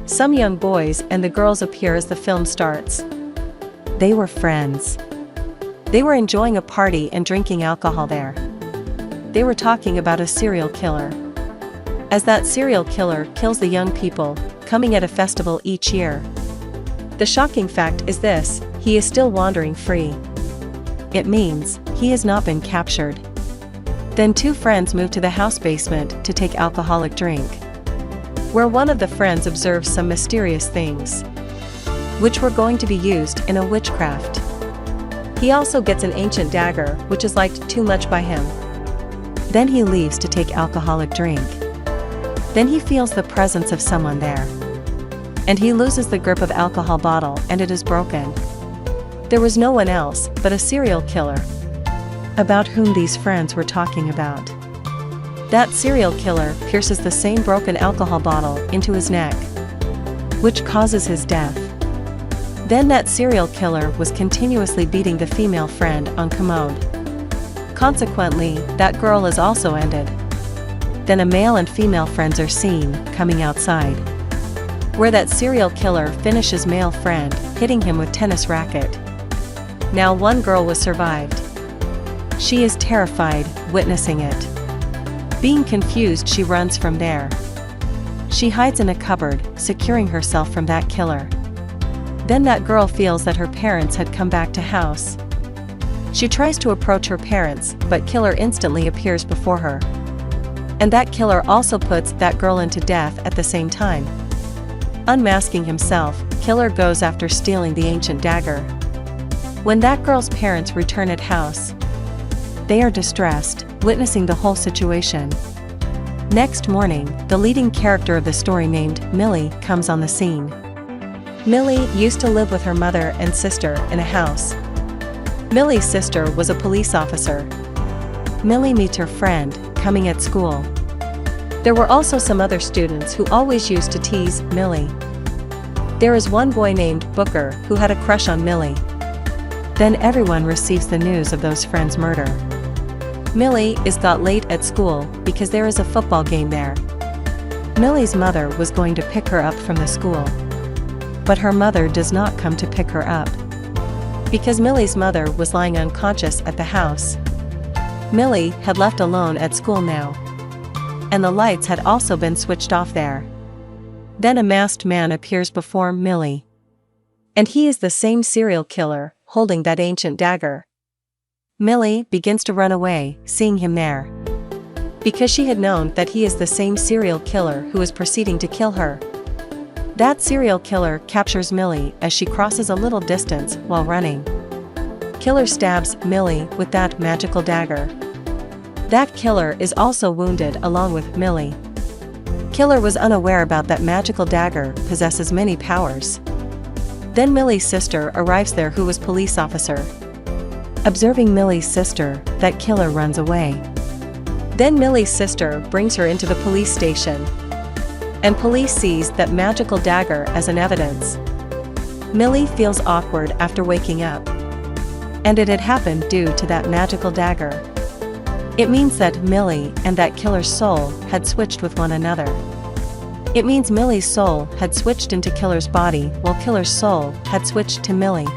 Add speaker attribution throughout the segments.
Speaker 1: Some young boys and the girls appear as the film starts. They were friends. They were enjoying a party and drinking alcohol there. They were talking about a serial killer. As that serial killer kills the young people, coming at a festival each year. The shocking fact is this: he is still wandering free. It means he has not been captured. Then two friends move to the house basement to take alcoholic drink, where one of the friends observes some mysterious things, which were going to be used in a witchcraft. He also gets an ancient dagger, which is liked too much by him. Then he leaves to take alcoholic drink. Then he feels the presence of someone there. And he loses the grip of alcohol bottle and it is broken. There was no one else but a serial killer, about whom these friends were talking about. That serial killer pierces the same broken alcohol bottle into his neck, which causes his death. Then that serial killer was continuously beating the female friend on commode. Consequently, that girl is also ended. Then a male and female friends are seen coming outside, where that serial killer finishes male friend, hitting him with tennis racket. Now one girl was survived. She is terrified, witnessing it. Being confused, she runs from there. She hides in a cupboard, securing herself from that killer. Then that girl feels that her parents had come back to house. She tries to approach her parents, but killer instantly appears before her. And that killer also puts that girl into death at the same time. Unmasking himself, killer goes after stealing the ancient dagger. When that girl's parents return at house, they are distressed, witnessing the whole situation. Next morning, the leading character of the story named Millie comes on the scene. Millie used to live with her mother and sister in a house. Millie's sister was a police officer. Millie meets her friend, coming at school. There were also some other students who always used to tease Millie. There is one boy named Booker who had a crush on Millie. Then everyone receives the news of those friends' murder. Millie is got late at school because there is a football game there. Millie's mother was going to pick her up from the school, but her mother does not come to pick her up, because Millie's mother was lying unconscious at the house. Millie had left alone at school now, and the lights had also been switched off there. Then a masked man appears before Millie. And he is the same serial killer, holding that ancient dagger. Millie begins to run away, seeing him there, because she had known that he is the same serial killer who is proceeding to kill her. That serial killer captures Millie as she crosses a little distance while running. Killer stabs Millie with that magical dagger. That killer is also wounded along with Millie. Killer was unaware about that magical dagger possesses many powers. Then Millie's sister arrives there, who was police officer. Observing Millie's sister, that killer runs away. Then Millie's sister brings her into the police station, and police sees that magical dagger as an evidence. Millie feels awkward after waking up, and it had happened due to that magical dagger. It means that Millie and that killer's soul had switched with one another. It means Millie's soul had switched into killer's body while killer's soul had switched to Millie.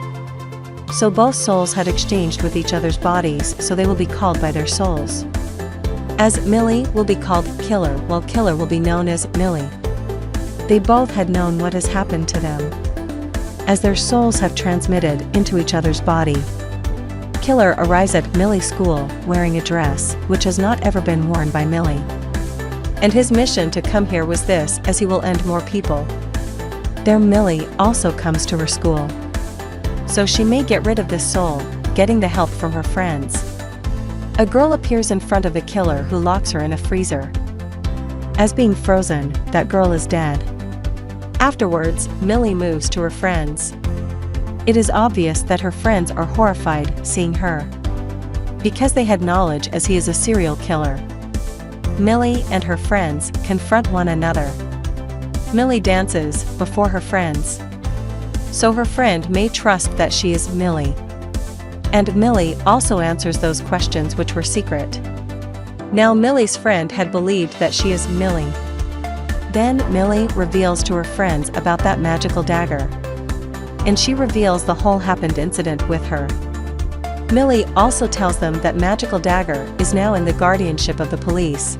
Speaker 1: So both souls had exchanged with each other's bodies, so they will be called by their souls. As Millie will be called Killer, while Killer will be known as Millie. They both had known what has happened to them, as their souls have transmitted into each other's body. Killer arrives at Millie's school wearing a dress which has not ever been worn by Millie. And his mission to come here was this, as he will end more people. There Millie also comes to her school, so she may get rid of this soul, getting the help from her friends. A girl appears in front of the killer, who locks her in a freezer. As being frozen, that girl is dead. Afterwards, Millie moves to her friends. It is obvious that her friends are horrified seeing her, because they had knowledge as he is a serial killer. Millie and her friends confront one another. Millie dances before her friends, so her friend may trust that she is Millie. And Millie also answers those questions which were secret. Now Millie's friend had believed that she is Millie. Then Millie reveals to her friends about that magical dagger. And she reveals the whole happened incident with her. Millie also tells them that magical dagger is now in the guardianship of the police.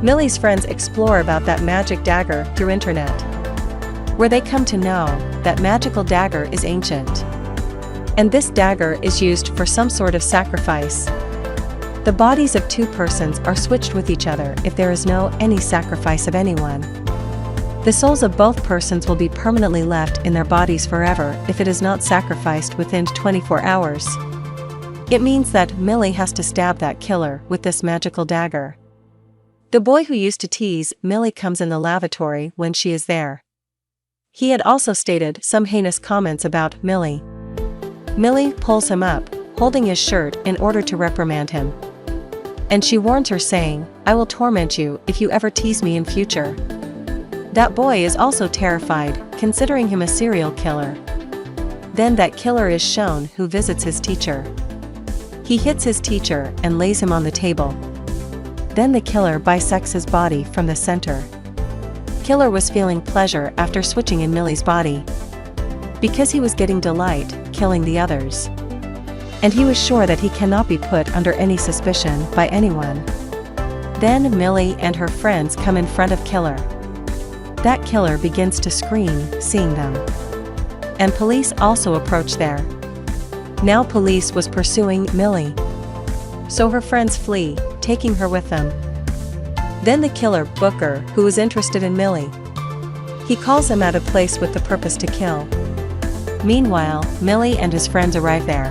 Speaker 1: Millie's friends explore about that magic dagger through internet, where they come to know that magical dagger is ancient. And this dagger is used for some sort of sacrifice. The bodies of two persons are switched with each other if there is no any sacrifice of anyone. The souls of both persons will be permanently left in their bodies forever if it is not sacrificed within 24 hours. It means that Millie has to stab that killer with this magical dagger. The boy who used to tease Millie comes in the lavatory when she is there. He had also stated some heinous comments about Millie. Millie pulls him up, holding his shirt in order to reprimand him. And she warns her saying, "I will torment you if you ever tease me in future." That boy is also terrified, considering him a serial killer. Then that killer is shown who visits his teacher. He hits his teacher and lays him on the table. Then the killer bisects his body from the center. Killer was feeling pleasure after switching in Millie's body, because he was getting delight killing the others. And he was sure that he cannot be put under any suspicion by anyone. Then Millie and her friends come in front of Killer. That killer begins to scream, seeing them. And police also approach there. Now police was pursuing Millie. So her friends flee, taking her with them. Then the killer, Booker, who is interested in Millie. He calls him at a place with the purpose to kill. Meanwhile, Millie and his friends arrive there,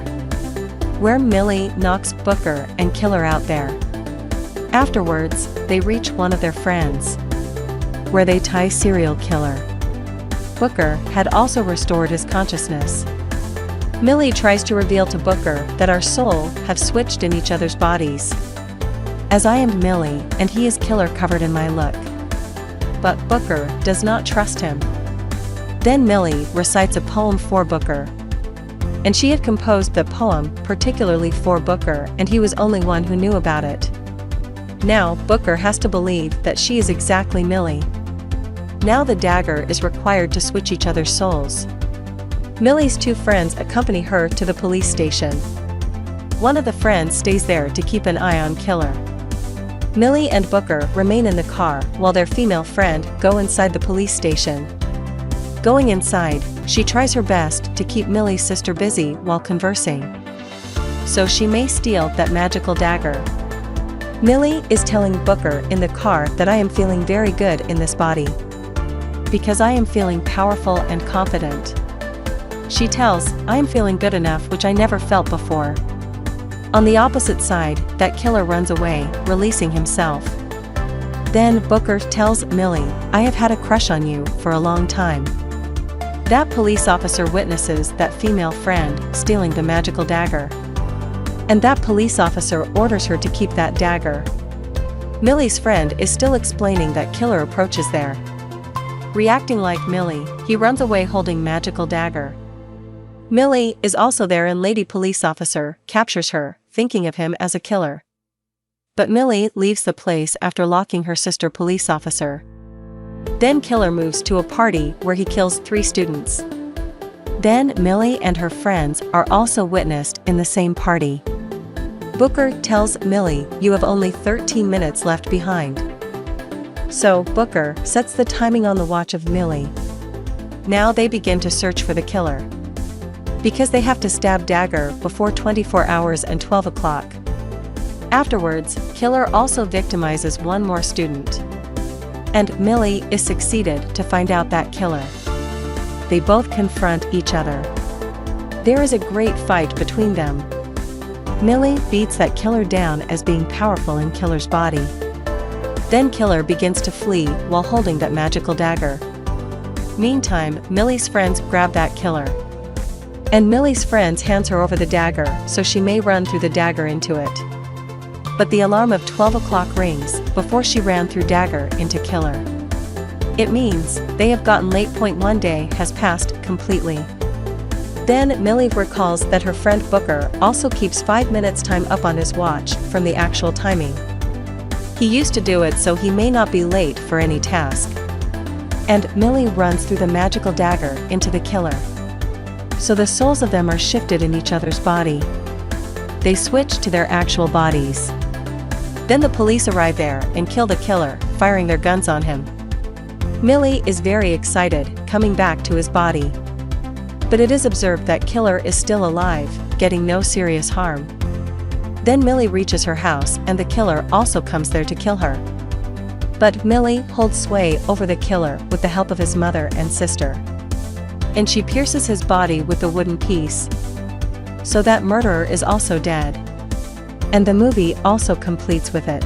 Speaker 1: where Millie knocks Booker and Killer out there. Afterwards, they reach one of their friends, where they tie serial killer. Booker had also restored his consciousness. Millie tries to reveal to Booker that our soul have switched in each other's bodies, as I am Millie and he is Killer covered in my look. But Booker does not trust him. Then Millie recites a poem for Booker. And she had composed the poem particularly for Booker, and he was only one who knew about it. Now Booker has to believe that she is exactly Millie. Now the dagger is required to switch each other's souls. Millie's two friends accompany her to the police station. One of the friends stays there to keep an eye on Killer. Millie and Booker remain in the car while their female friend go inside the police station. Going inside, she tries her best to keep Millie's sister busy while conversing, so she may steal that magical dagger. Millie is telling Booker in the car that I am feeling very good in this body, because I am feeling powerful and confident. She tells, I am feeling good enough, which I never felt before. On the opposite side, that killer runs away, releasing himself. Then Booker tells Millie, I have had a crush on you for a long time. That police officer witnesses that female friend stealing the magical dagger. And that police officer orders her to keep that dagger. Millie's friend is still explaining that Killer approaches there. Reacting like Millie, he runs away holding magical dagger. Millie is also there and lady police officer captures her, thinking of him as a killer. But Millie leaves the place after locking her sister police officer. Then Killer moves to a party where he kills 3 students. Then Millie and her friends are also witnessed in the same party. Booker tells Millie, you have only 13 minutes left behind. So Booker sets the timing on the watch of Millie. Now they begin to search for the killer, because they have to stab dagger before 24 hours and 12 o'clock. Afterwards, Killer also victimizes one more student. And Millie is succeeded to find out that killer. They both confront each other. There is a great fight between them. Millie beats that killer down as being powerful in Killer's body. Then Killer begins to flee while holding that magical dagger. Meantime, Millie's friends grab that killer. And Millie's friends hands her over the dagger so she may run through the dagger into it. But the alarm of 12 o'clock rings before she ran through dagger into Killer. It means they have gotten late. One day has passed completely. Then Millie recalls that her friend Booker also keeps 5 minutes time up on his watch from the actual timing. He used to do it so he may not be late for any task. And Millie runs through the magical dagger into the killer. So the souls of them are shifted in each other's body. They switch to their actual bodies. Then the police arrive there and kill the killer, firing their guns on him. Millie is very excited, coming back to his body. But it is observed that killer is still alive, getting no serious harm. Then Millie reaches her house and the killer also comes there to kill her. But Millie holds sway over the killer with the help of his mother and sister. And she pierces his body with the wooden piece. So that murderer is also dead. And the movie also completes with it.